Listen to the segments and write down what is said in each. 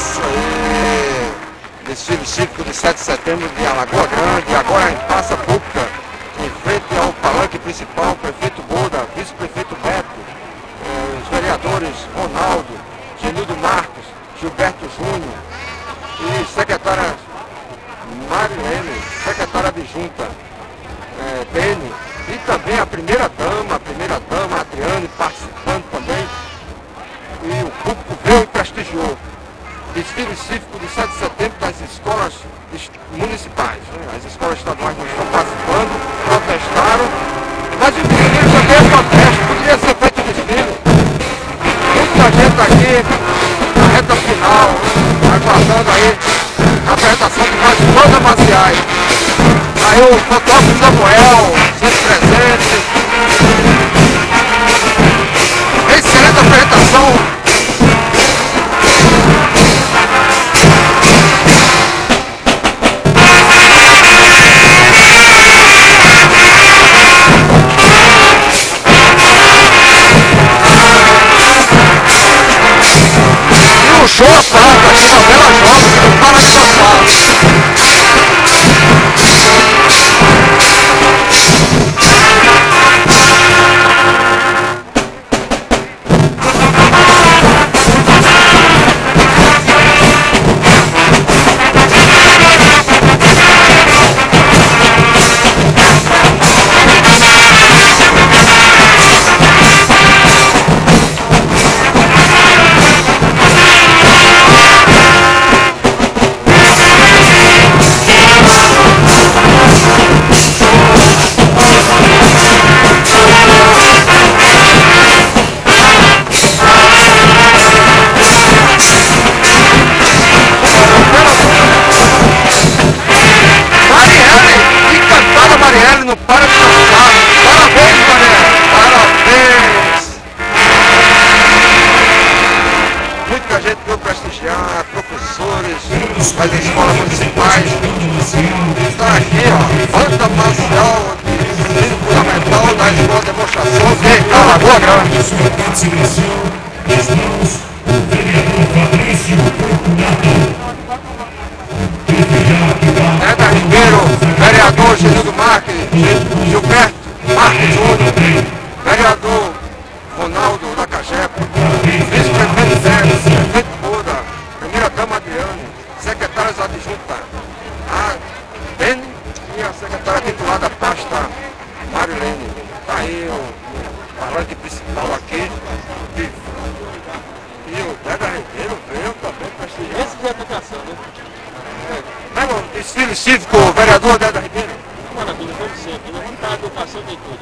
Isso aí! Desfile cívico de 7 de setembro de Alagoa Grande, agora em praça pública, em frente ao palanque principal, prefeito Buda, vice-prefeito Beto, os vereadores Ronaldo, Genildo Marcos, Gilberto Júnior e secretária Marilene, secretária adjunta Beni, e também a primeira-dama Adriane participando também, e o público veio e prestigiou. Desfile cívico de 7 de setembro das escolas municipais, né? As escolas estaduais não estão participando, protestaram, mas o desfile também é protesto, poderia ser feito o desfile. Muita gente aqui na reta final, aguardando aí a apresentação de mais bandas marciais. Aí o fotógrafo Samuel, sempre presente. Excelente apresentação. E o show à tarde aqui na Bela Jovem, que não para de dançar. Não para de dançar. Parabéns, Marielle. Parabéns. Muita gente veio prestigiar, professores das escolas municipais. Está aqui, ó, banda marcial de ensino fundamental da escola de demonstração de Alagoa Grande. Eda Ribeiro, vereador Genildo Marques, Gilberto Marques Júnior, vereador Ronaldo da Cajepa, vice-prefeito Zé, prefeito Buda, primeira-dama Adriane, secretárias adjuntas a Beni e a secretária titular da pasta Marilene. Está aí o palanque principal aqui. E o Eda Ribeiro veio também prestigiar. Esse que é a aplicação, né? Desfile cívico, vereador Deda Ribeiro. Maravilha, como sempre, né? A educação tem tudo.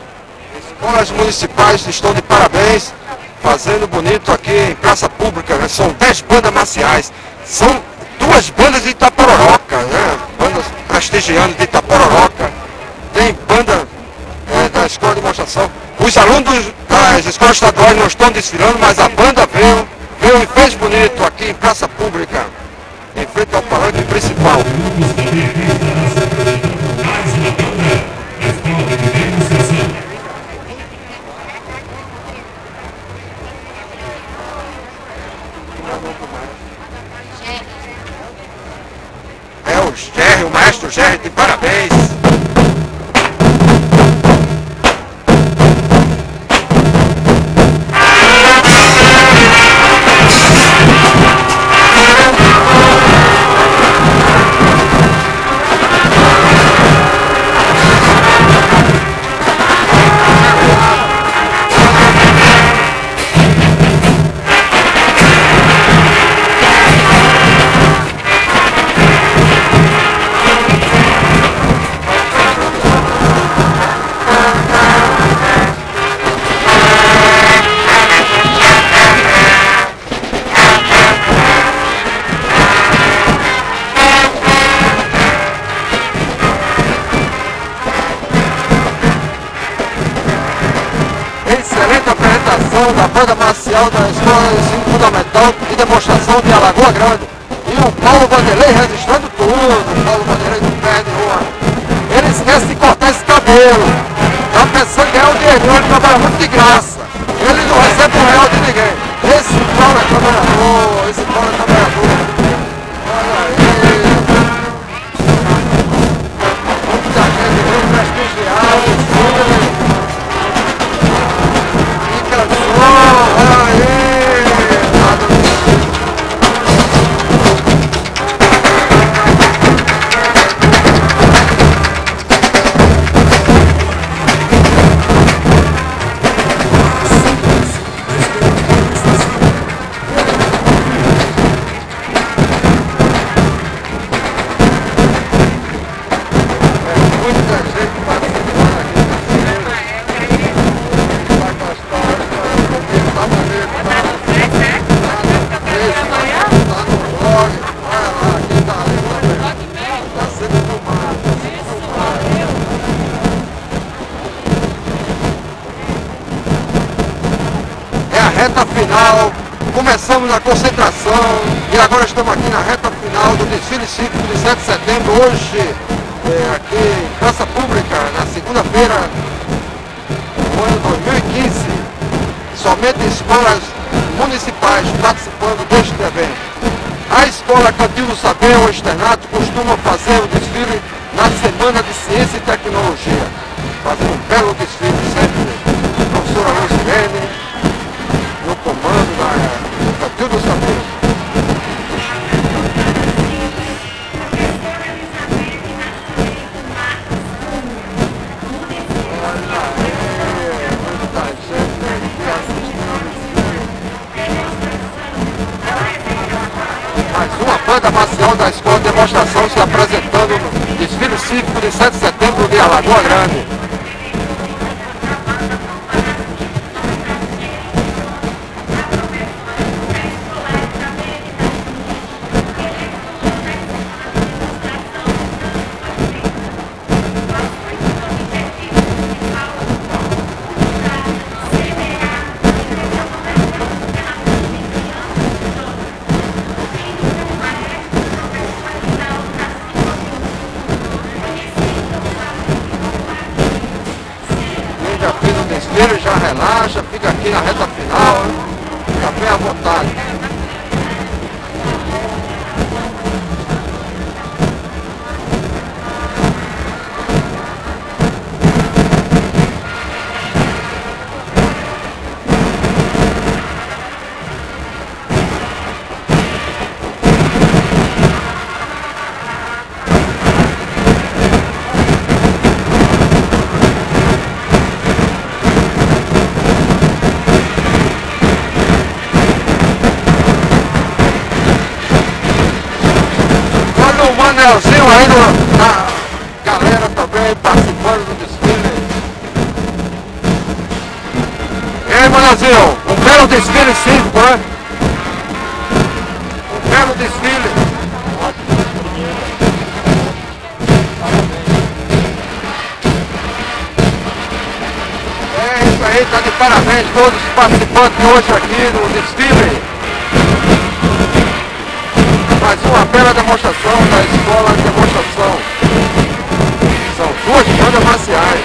Escolas municipais estão de parabéns, fazendo bonito aqui em praça pública, né? São 10 bandas marciais. São 2 bandas de Itapororoca, né? Bandas prestigiando de Itapororoca. Tem banda da escola de demonstração. Os alunos das escolas estaduais não estão desfilando, mas a banda veio e fez bonito aqui em praça pública, em frente ao palanque principal. É o Gerry, o maestro Gerry, de parabéns. Excelente apresentação da banda marcial da Escola de Ensino Fundamental e Demonstração de Alagoa Grande. E o Paulo Vanderlei registrando tudo, o Paulo Vanderlei do pé de rua. Ele esquece de cortar esse cabelo. Tá pensando em ganhar o dinheiro, ele trabalha muito de graça. Ele não recebe um real de ninguém. Esse Paulo é trabalhador, esse Paulo é trabalhador. estamos na concentração e agora estamos aqui na reta final do desfile cívico de 7 de setembro, hoje aqui em Praça Pública, na segunda-feira do ano 2015. Somente escolas municipais participando deste evento. A Escola Cantil do Saber, o externato, costuma fazer o desfile na Semana de Ciência e Tecnologia. Fazendo um belo desfile sempre. Professora Lucilene, no comando do Cantil do Saber. Mais uma banda marcial da Escola de Demonstração se apresentando no desfile cívico de 7 de setembro de Alagoa Grande. Ele já relaxa, fica aqui na reta final, fica bem à vontade. O Manelzinho aí, a galera também participando do desfile. E aí, Manelzinho, um belo desfile cívico, né? Um belo desfile. É isso aí, tá de parabéns todos os participantes hoje aqui no desfile. Mais uma bela demonstração da Escola de Demonstração. São duas bandas marciais.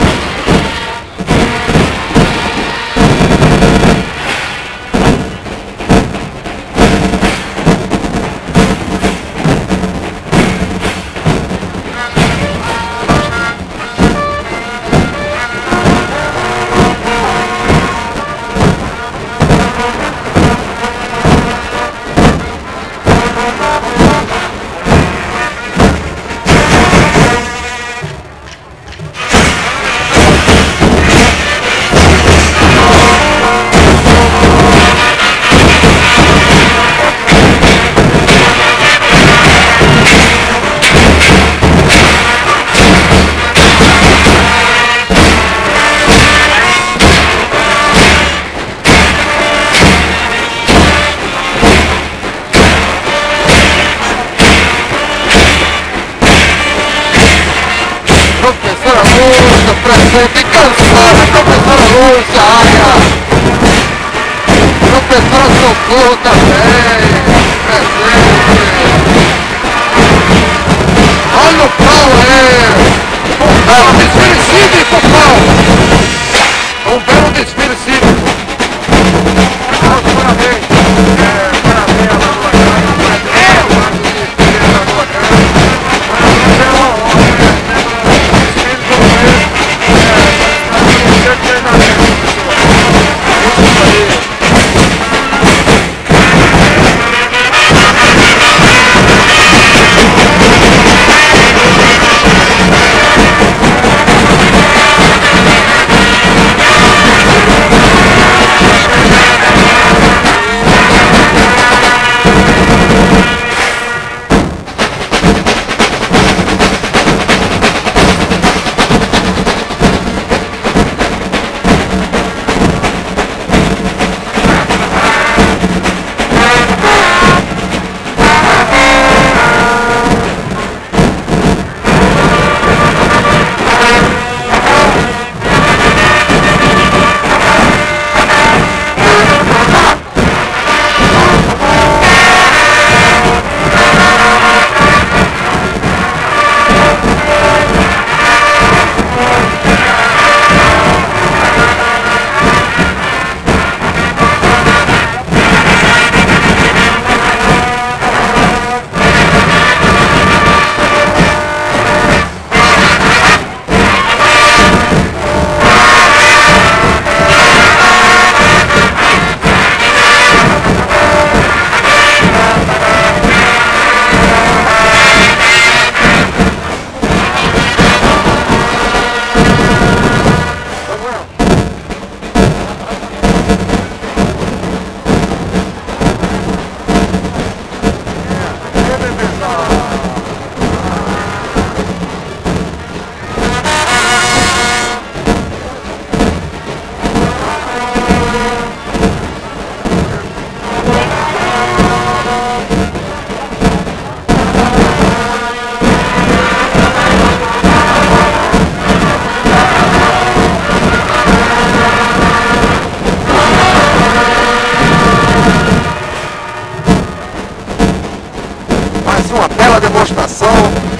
uma bela demonstração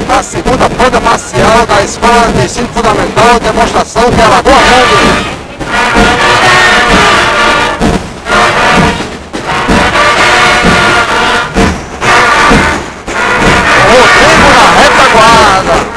da segunda banda marcial da Escola de Ensino Fundamental, demonstração de Alagoa Grande. Rodrigo na retaguarda.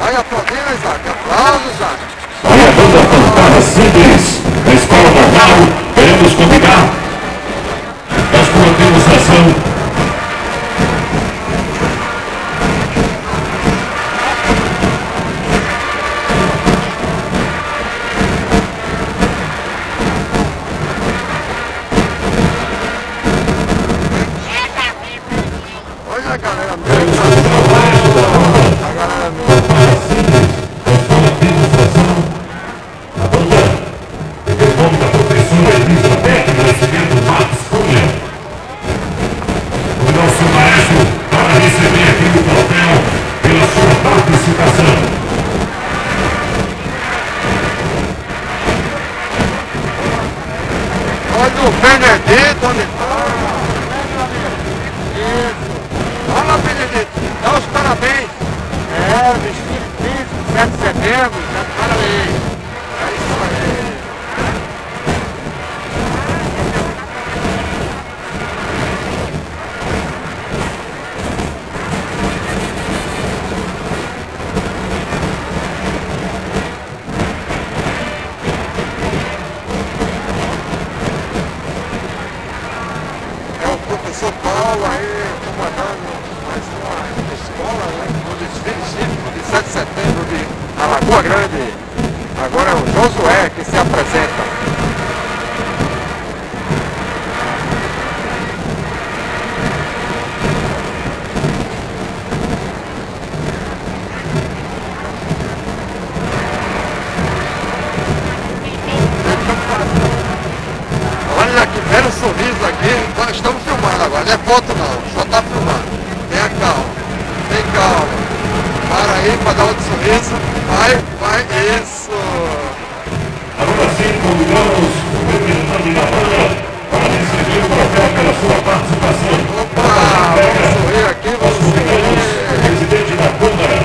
Olha, aplaudindo, Isaac. Aplausos, Isaac. Olha a banda Fantasma Simples, da Escola Normal. Queremos convidar nós com a demonstração. Olha a galera olha o Benedito, onde está? Isso. Olha, Benedito, dá os parabéns. É, vestido físico, 7 de setembro, dá parabéns. É isso aí. Professor Paulo aí comandando mais uma escola, né, no desfile cívico de 7 de setembro de Alagoa Grande. Agora é o Josué que se apresenta. Olha que belo sorriso aqui. Nós estamos filmando agora, não é foto não, só está filmando. Tenha calma, tem calma. Para aí para dar outro sorriso. Vai, isso. Agora sim, convidamos o representante da banda para receber o troféu pela sua participação. Opa, vamos sorrir aqui, vamos Convidamos o sorrir. presidente da Câmara,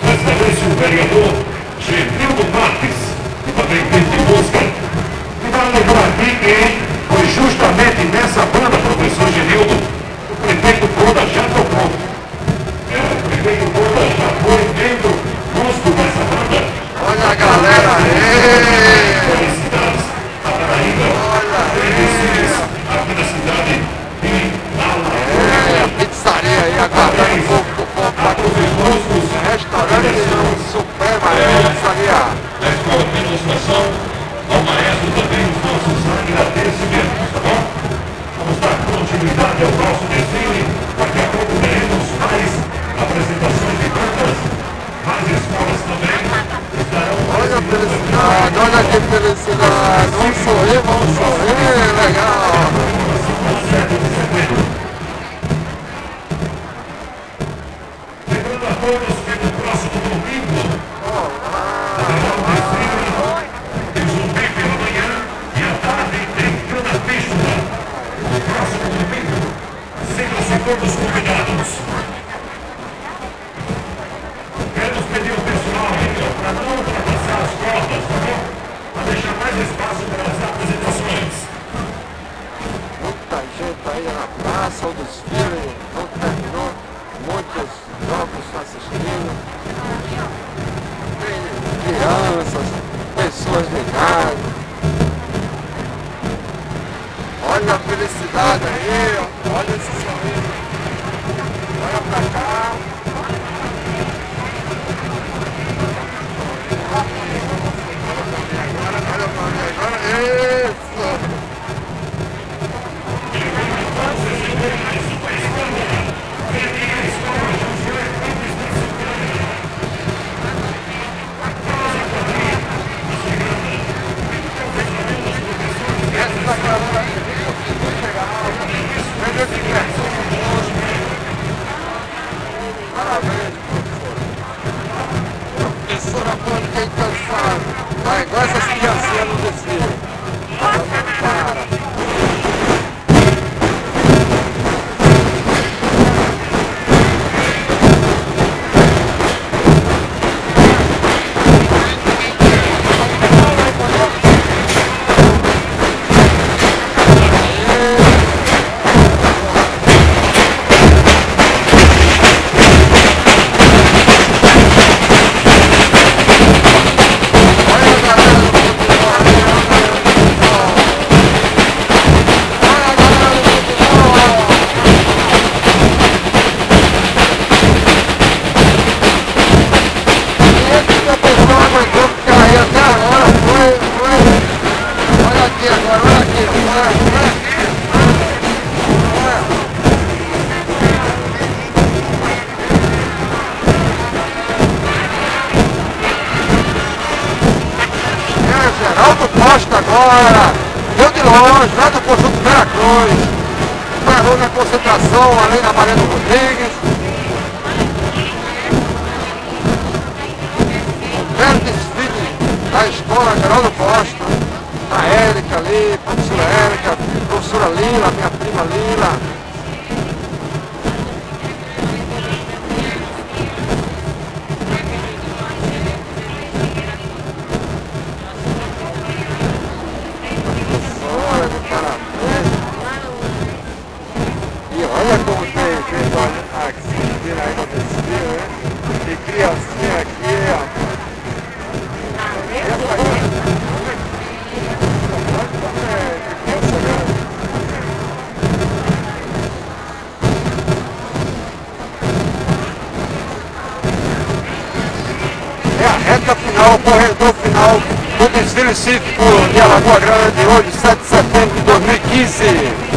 excelência o vereador Genildo Marques, e também Pedro Busca. E vale lembrar aqui que foi justamente nessa banda, professor Genildo, o prefeito Boda já tocou. O prefeito Boda já foi membro músico dessa banda. Olha a galera aí. Felicidades a Paraíba. Olha aí. Aqui na cidade de Alagoa. É, a pizzaria aí, aguardando um pouco do povo para comer. Restaurante Suprema, pizzaria. Da Escola de Demonstração, ao maestro também os nossos agradecimentos, tá bom? Vamos dar continuidade ao nosso desfile. Daqui a pouco teremos mais apresentações de bandas, mais escolas também estarão. Olha a felicidade, olha que felicidade. Vamos sorrir, legal. Lembrando a todos que no próximo domingo haverá um desfile. Temos um bem pela manhã e à tarde tem Cana Pista. No próximo domingo, sintam-se todos convidados. Queremos pedir ao pessoal para não ultrapassar as cordas, tá bom? Para deixar mais espaço para as apresentações. Muita gente aí na praça, o desfile não terminou, muitos jovens assistindo, tem crianças, pessoas de idade. Olha a felicidade aí, ó. Olha esse sorriso. Olha pra cá. Olha pra mim agora. Isso! depois parou na concentração ali na Mariano Rodrigues. Um belo desfile da escola Geraldo Costa, a Érica ali, professora Érica, professora Lila, minha prima Lila. Olha como tem feito a Cristina aí no desfile, né? Que criancinha aqui, ó. É a reta final, o corredor final do desfile cívico de Alagoa Grande, hoje, 7 de setembro de 2015.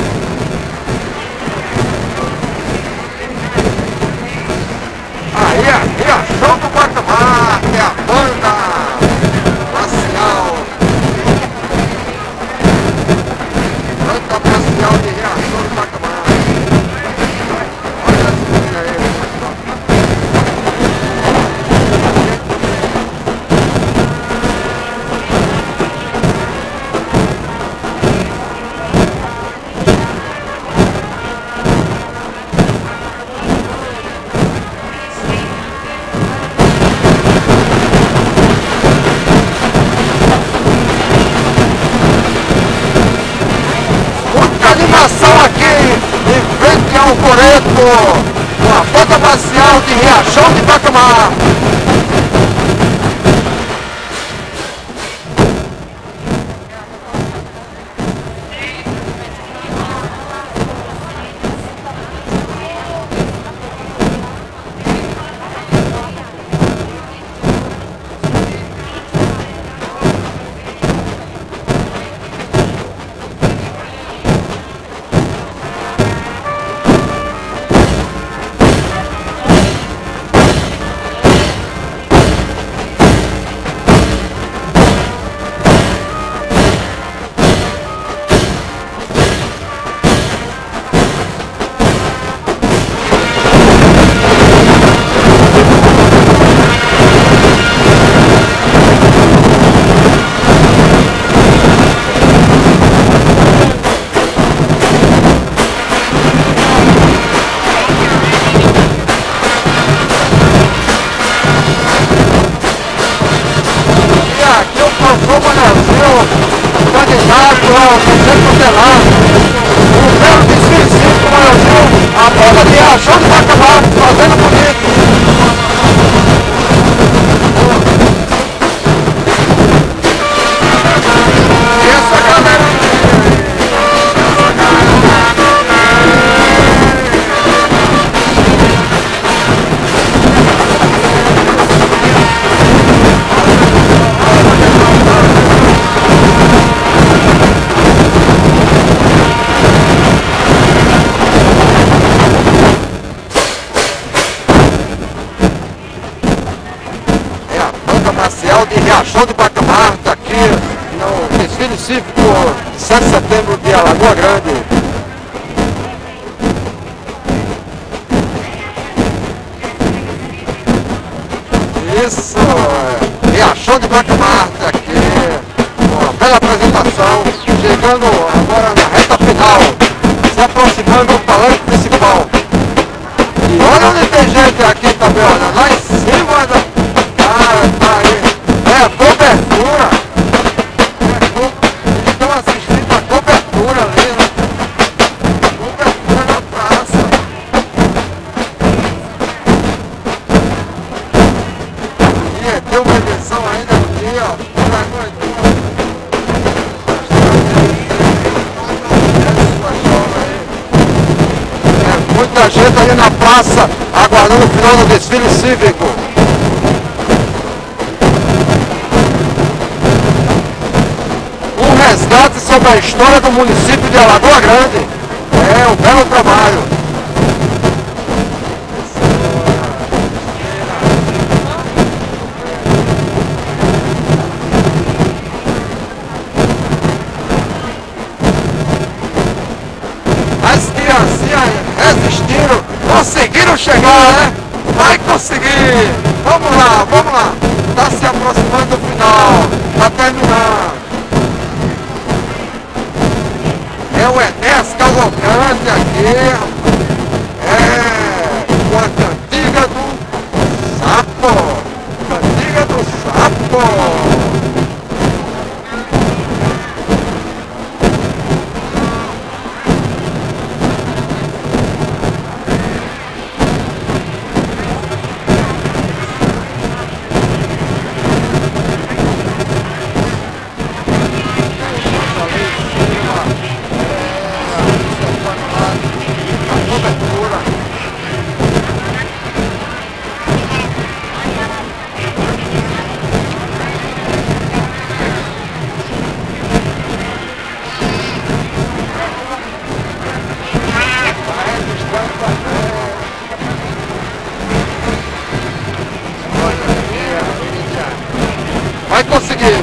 Aí a Riachão do Guatemala, que é a banda marcial. Banda marcial de Riachão do Guatemala. Olha essa menina aí, aqui em frente ao Coreto, com a banda marcial de Riachão de Bacamar. Candidato ao Conselho Tutelar, o belo desfile cívico Brasil, a banda de Riachão de Bacamar, fazendo bonito. E essa galera marcial de Riachão de Bacamar, está aqui no desfile cívico de 7 de setembro de Alagoa Grande. Isso, Riachão de Bacamar está aqui, uma bela apresentação, chegando agora na reta final, se aproximando do palanque principal. E olha onde tem gente aqui também, olha, lá em cima da... tá aí. É a cobertura. Estão assistindo a cobertura ali, né? Cobertura na praça. E tem uma edição ainda no dia, ó. Muita gente ali na praça aguardando o final do desfile cívico. Resgate sobre a história do município de Alagoa Grande. É um belo trabalho. criancinhas resistiram, conseguiram chegar, né? Vai conseguir! Vamos lá, vamos lá! Tá se aproximando do final, tá terminando. É o Enéas Cavalcante aqui, com a cantiga do sapo! Cantiga do sapo!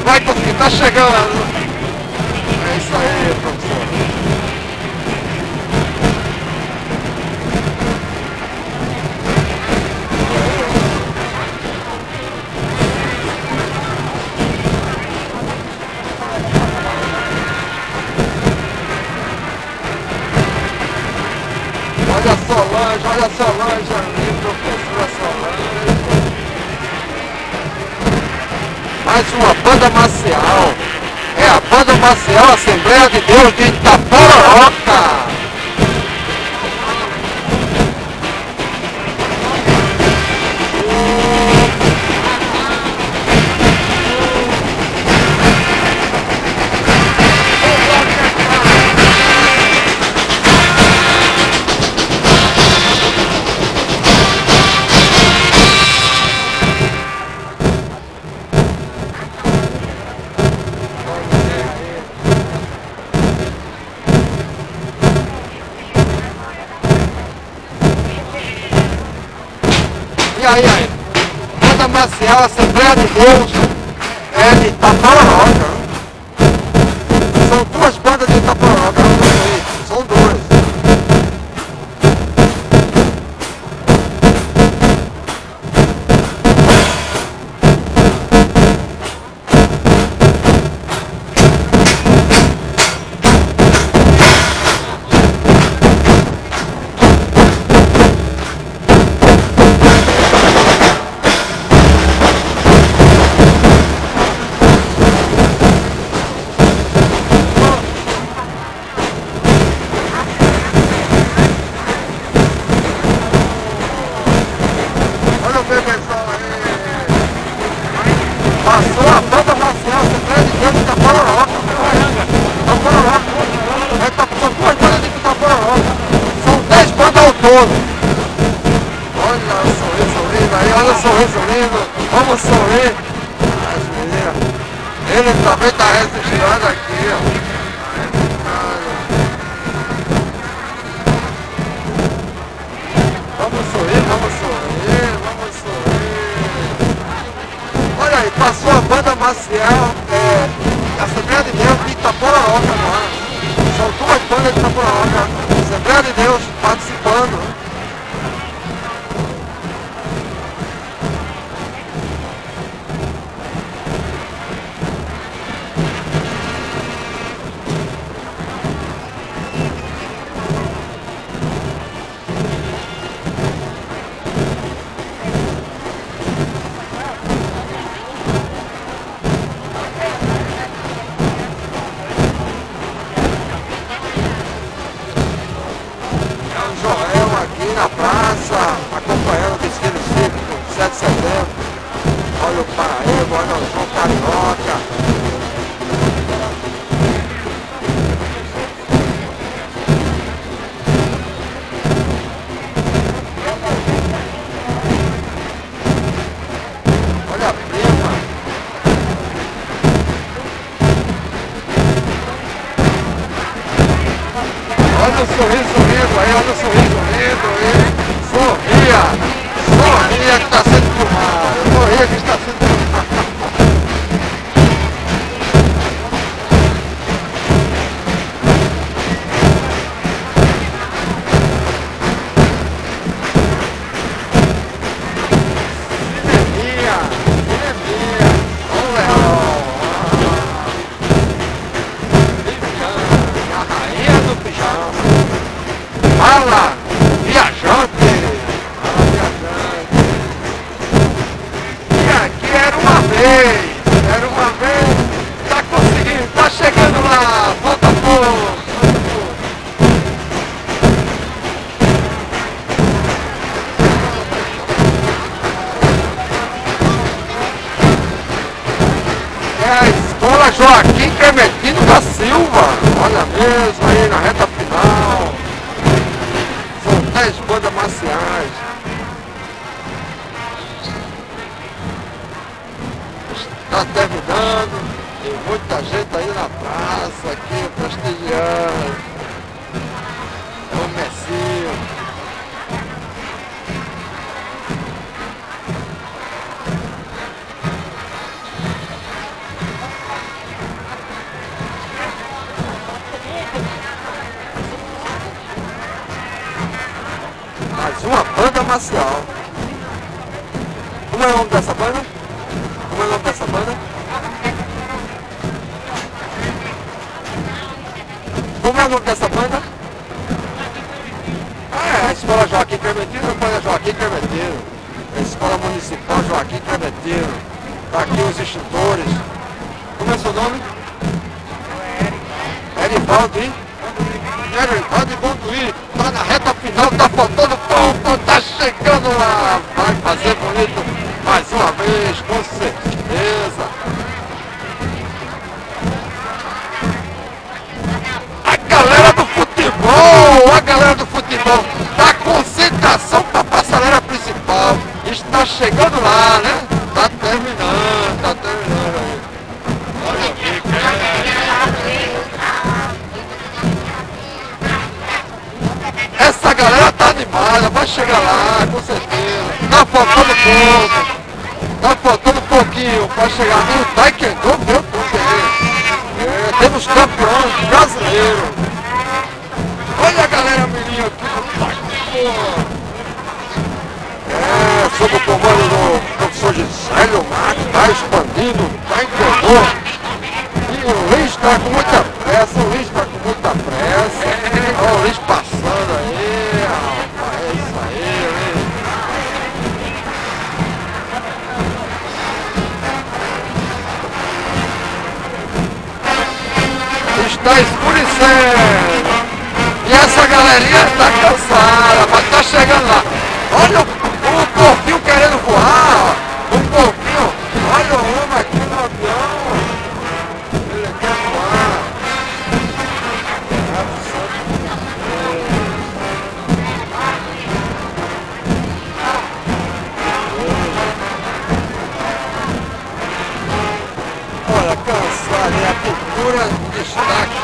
Vai conseguir, tá chegando. É isso aí, professor. Olha a Solange ali, professora Solange. Mais uma banda marcial. É a banda marcial Assembleia de Deus de Itapororoca. E aí, banda marcial Assembleia de Deus de Itapororoca. São duas bandas de Itapororoca, são duas. Passou a banda marcial Assembleia de Deus de Itapororoca. São duas bandas de Itapororoca. São 10 bandas ao todo. Olha o sorriso lindo aí, olha o sorriso lindo. Vamos sorrir. As meninas. Ele também está resistindo aqui, ó. Vamos sorrir, vamos sorrir, vamos sorrir. Olha aí, passou a banda marcial Assembleia de Deus de Itapororoca agora. São duas bandas de Itapororoca. Assembleia de Deus participando. Na praça, acompanhando o desfile cívico 7 de setembro. Olha o Paraíba, olha o João Carioca. Olha a prima. Olha o sorriso lindo aí, olha o sorriso lindo aí. Sorria que está sendo filmado. Sorria que está sendo filmado. Fala, viajante! Fala, viajante! E aqui era uma vez, tá conseguindo, tá chegando lá, falta pouco! É a Escola Joaquim Clementino da Silva, olha mesmo aí na reta final. São 10 bandas marciais. Está terminando, tem muita gente aí na praça, aqui prestigiando. O Messinho. Mais uma banda marcial. Como é o nome dessa banda? Como é o nome dessa banda? Como é o nome dessa banda? Ah, é a Escola Joaquim Clementino, a banda Joaquim Clementino. A Escola Municipal Joaquim Clementino. Tá aqui os instrutores. Como é seu nome? Erivaldo e Bonduí. Tá na reta final, tá faltando pouco, tá chegando lá. Vai fazer bonito mais uma vez, com certeza. A galera do futebol, da concentração pra passarela principal. Está chegando lá, né? Tá terminando aí. Olha aqui, essa galera tá animada, vai chegar lá, com certeza. Tá faltando pouco. Tá faltando pouquinho pra chegar no Taekwondo, viu? Temos campeões brasileiros. Olha a galera mirinha aqui no Taekwondo. Sob o comando do professor Gisélio Marques, tá expandindo o Taekwondo. E o Luiz tá com muita pressa, Olha o Luiz passando aí, rapaz, é isso aí, Luiz. Está escurecendo. E essa galerinha tá cansada, mas tá chegando lá. Olha o porquinho querendo voar, ó. O porquinho, olha o homem aqui no avião. Ele quer voar. Olha, cansado, e a cultura destaque.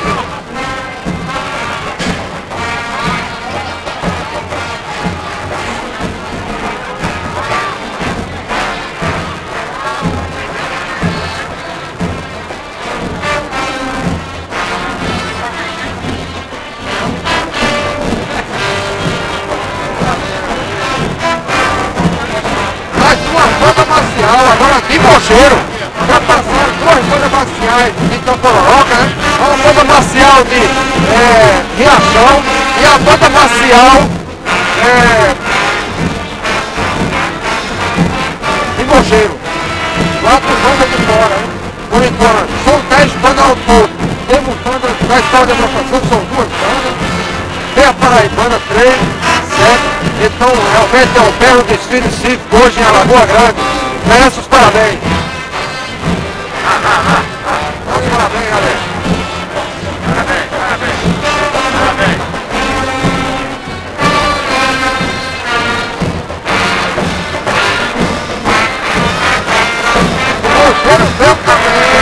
Agora de Bocheiro, já passaram 2 bandas marciais em Campororoca, né? Uma banda marcial de Riachão e a banda marcial de Bocheiro. 4 bandas de fora, né? Por enquanto, são 10 bandas ao todo. Temos bandas da Escola de Educação, são 2 bandas. Tem a Paraibana 3, 7. Então realmente é um belo desfile cívico hoje em Alagoa Grande. Merece os parabéns. Os parabéns, galera. Parabéns. O cheiro bem também.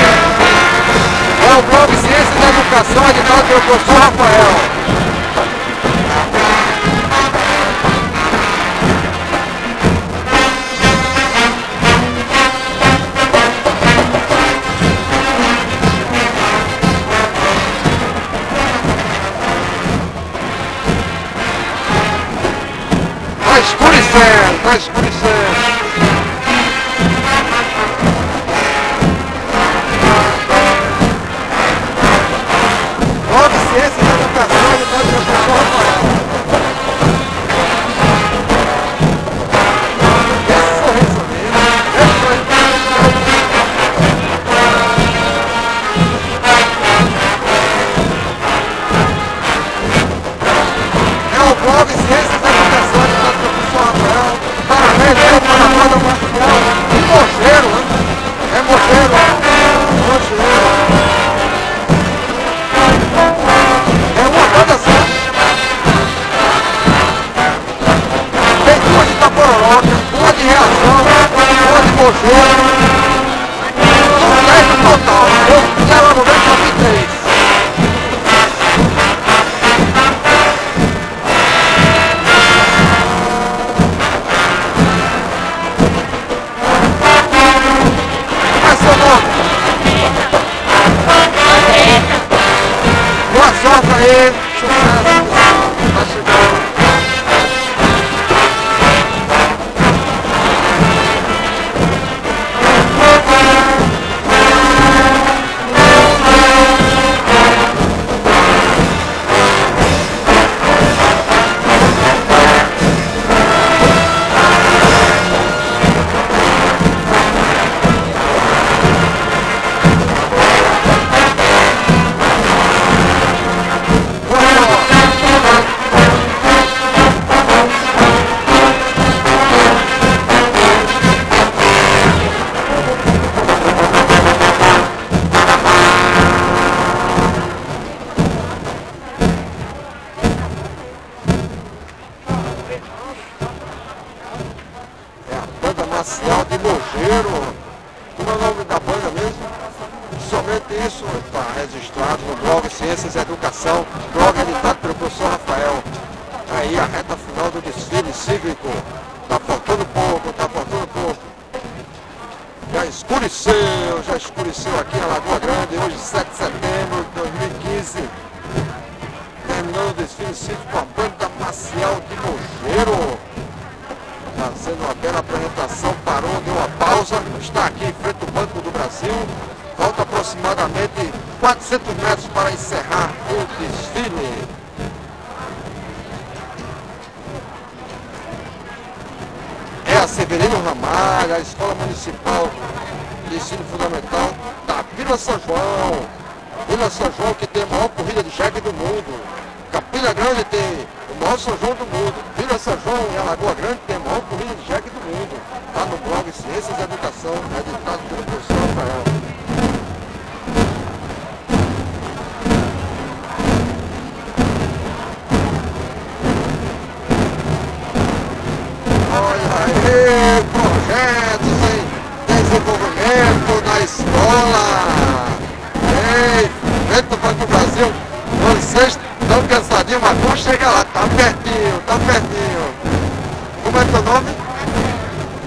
É o blog Ciência da Educação, editado pelo professor Rafael. Tá escurecendo. Blog Ciência da Educação, editado pelo professor Rafael. Marcial de Mogeiro. Como é o nome da banda mesmo? Somente isso está registrado no blog Ciências e Educação, blog editado pelo professor Rafael. Aí a reta final do desfile cívico. Tá faltando pouco, tá faltando pouco. Já escureceu aqui na Lagoa Grande, hoje 7 de setembro de 2015. Terminando o desfile cívico com a banda Marcial de Mogeiro. Fazendo uma bela apresentação, parou, deu uma pausa, está aqui em frente ao Banco do Brasil. Falta aproximadamente 400 metros para encerrar o desfile. É a Severino Ramalho, a Escola Municipal de Ensino Fundamental da Vila São João. Vila São João que tem a maior corrida de jegue do mundo. Campina Grande tem o maior São João do mundo. Vila São João e a Lagoa Grande tem a maior corrida de jegue do mundo. Está no blog Ciências e Educação, editado pelo professor Rafael. Olha aí, projetos em desenvolvimento na escola. Ei, dentro do Banco do Brasil, vocês estão cansadinhos, mas vão chegar lá, tá pertinho, tá pertinho. Como é teu nome?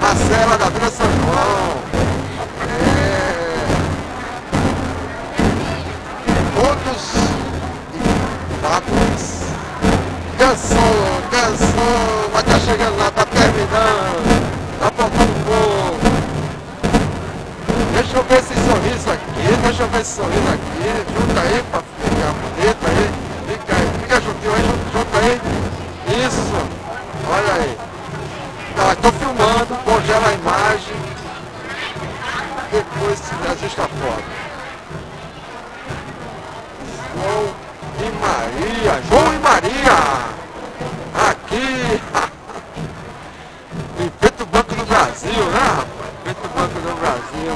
Marcela da Vila São João. Todos dados. Cansou, mas tá chegando lá, tá terminando. Tá faltando pouco. Deixa eu ver esse sorriso aqui, junta aí pra ficar bonito aí. Fica juntinho aí, junto aí. Isso, olha aí. Tá, tô filmando, congela a imagem. Depois se registra a foto. João e Maria. Aqui. Em frente ao Banco do Brasil, né, rapaz? Em frente ao Banco do Brasil.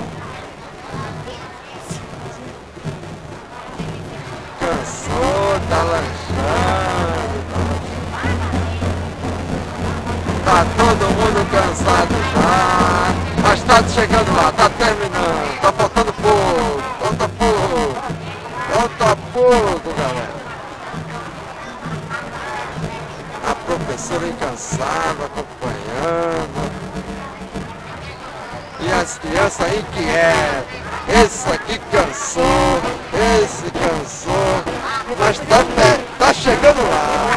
Cansou, tá lanchando. Tá todo mundo cansado já. Mas tá chegando lá, tá terminando. Tá faltando pouco, falta pouco, galera. A professora incansável acompanhando. E as crianças inquietas. Esse aqui cansou, esse cansou. Mas tá chegando lá.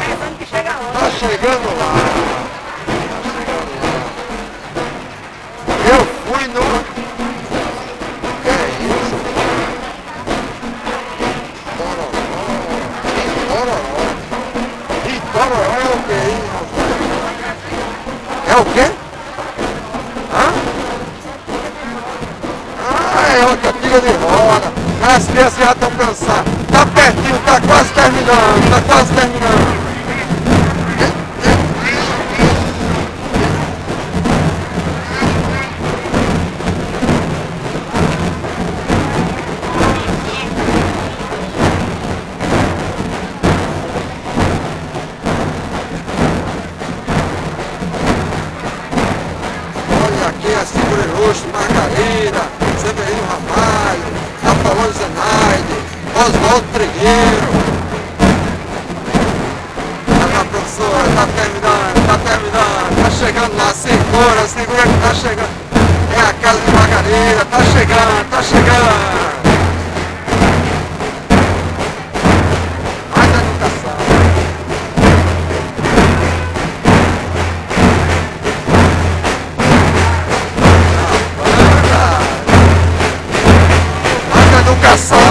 Tá chegando lá. Eu fui no... Que é isso? Tororó é o que, hein? É o quê? Hã? Ah, é outra pilha de roda. As crianças já estão cansadas. Tá pertinho, tá quase terminando, tá quase terminando. Margarida, Severino Ramalho, Apolônio Zenaide, Oswaldo Trigueiro. A professora tá terminando, tá chegando lá, segura que tá chegando. É a casa de Margarida, tá chegando. Mais educação. Educação.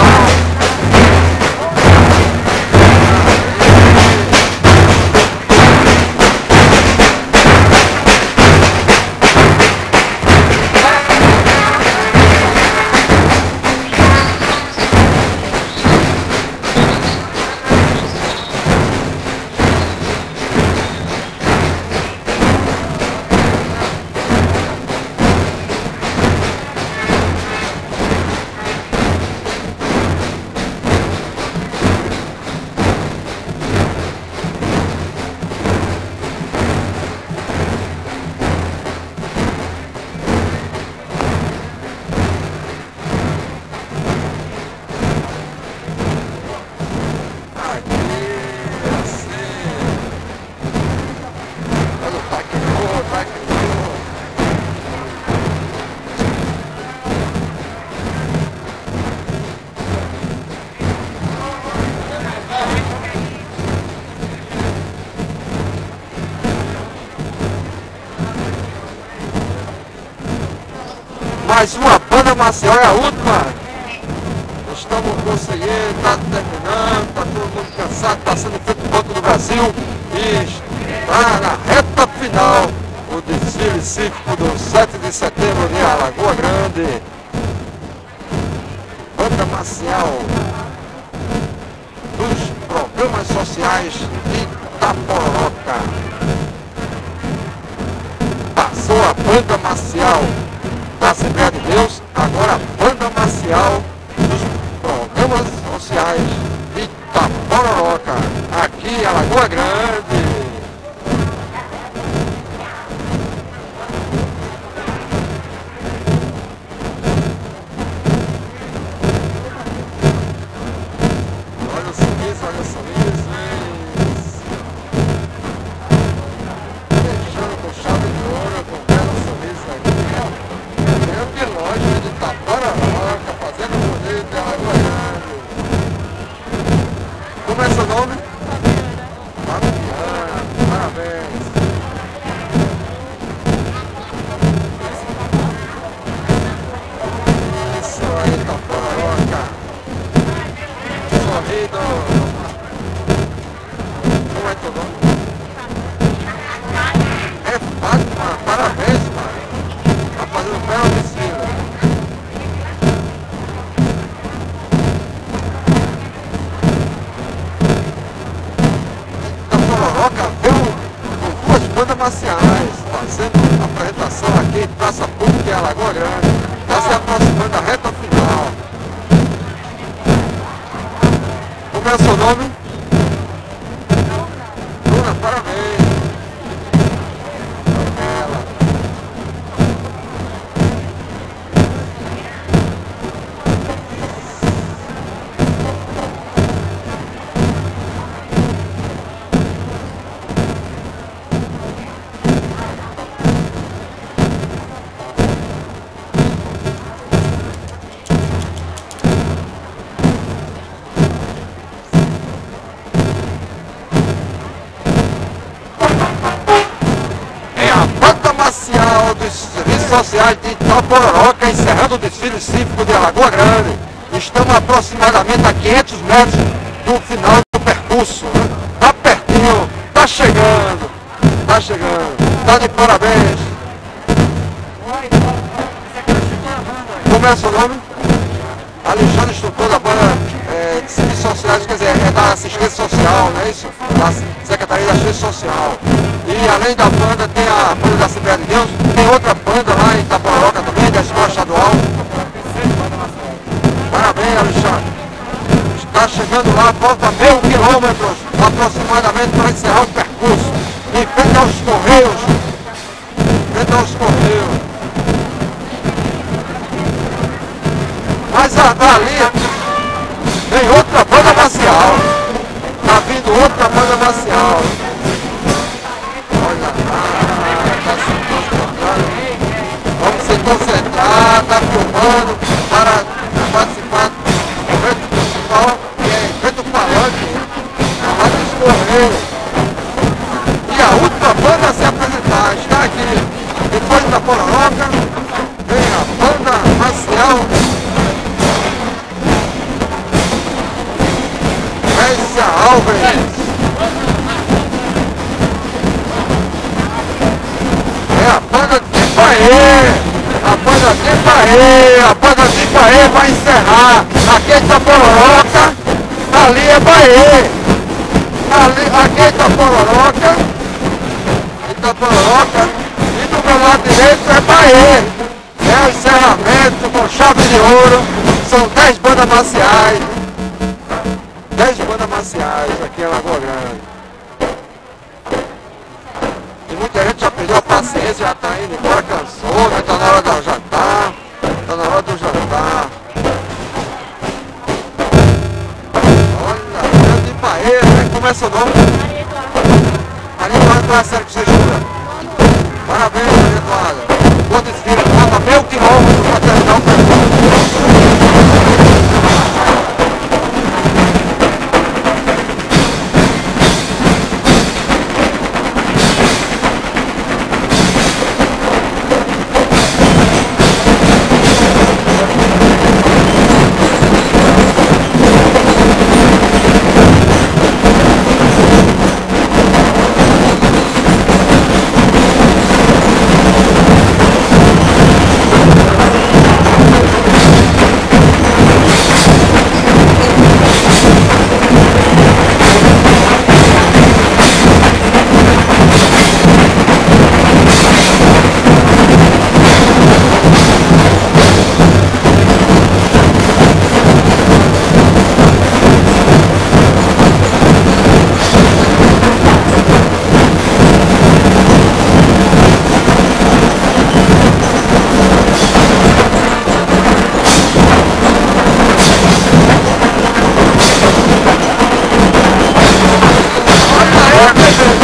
mais uma banda marcial, é a última. Estamos conseguindo, está terminando, está todo mundo cansado, está sendo feito o Banco do Brasil e está na reta final o desfile cívico do 7 de setembro em Alagoa Grande. Banda marcial dos programas sociais de Itapororoca. Passou a banda marcial da Assembleia de Deus, agora a banda marcial dos programas sociais de Itapororoca, aqui em Alagoa Grande. Olha o sorriso, olha o sorriso. Fechando com chave de ouro, com um belo sorriso aqui. Dentro de loja de Itapororoca, fazendo bonito em Alagoa Grande. Como é seu nome? Fabiana, parabéns. Isso aí, Itapororoca. Sorrido. Como é teu nome? É Fátima, parabéns, pai. Tá fazendo um belo desfile. Itapororoca veio com duas bandas marciais, fazendo apresentação aqui em Praça Pública em Alagoa Grande. Está se aproximando da reta final. Como é o seu nome? Bruna, parabéns. Ela. Marcial dos Serviços Sociais de Itapororoca, encerrando o desfile cívico de Alagoa Grande. Estamos aproximadamente a 500 metros do final do percurso. Está pertinho, está chegando, está de parabéns. Como é o seu nome? Alexandre, instrutor da banda de Serviços Sociais, quer dizer, é da assistência social, não é isso? Da Secretaria da Assistência Social. E além da banda, tem a banda da Assembleia de Deus, tem outra banda lá em Itapororoca também, da Escola Estadual. Parabéns, Alexandre. Está chegando lá, falta meio quilômetros aproximadamente para encerrar o percurso. Em frente aos Correios. Mas ali tem outra banda marcial. Está vindo outra banda marcial. Olha lá, está se concentrando. Vamos se concentrar, está filmando para participar do evento principal, que é evento palanque, lá dos Correios. E a última banda a se apresentar está aqui. Depois da Itapororoca, vem a banda marcial Rézia Alves. É a banda de Ipaê, a banda de Ipaê vai encerrar. Aqui é Itapororoca, ali é Bahia. Aqui é Itapororoca, e do meu lado direito é Bahia. É o encerramento com chave de ouro. São 10 bandas marciais. 10 bandas marciais aqui em Alagoa Grande. E muita gente já perdeu a paciência, já está indo embora, cansou, né? Está na hora do jantar. Está na hora do jantar. Olha, grande Ipaê, né? Como é seu nome? Maria Eduarda, qual é a série que você estuda? Parabéns, Maria Eduarda. Bom desfile, falta meio quilômetro para terminar o percurso. Deixa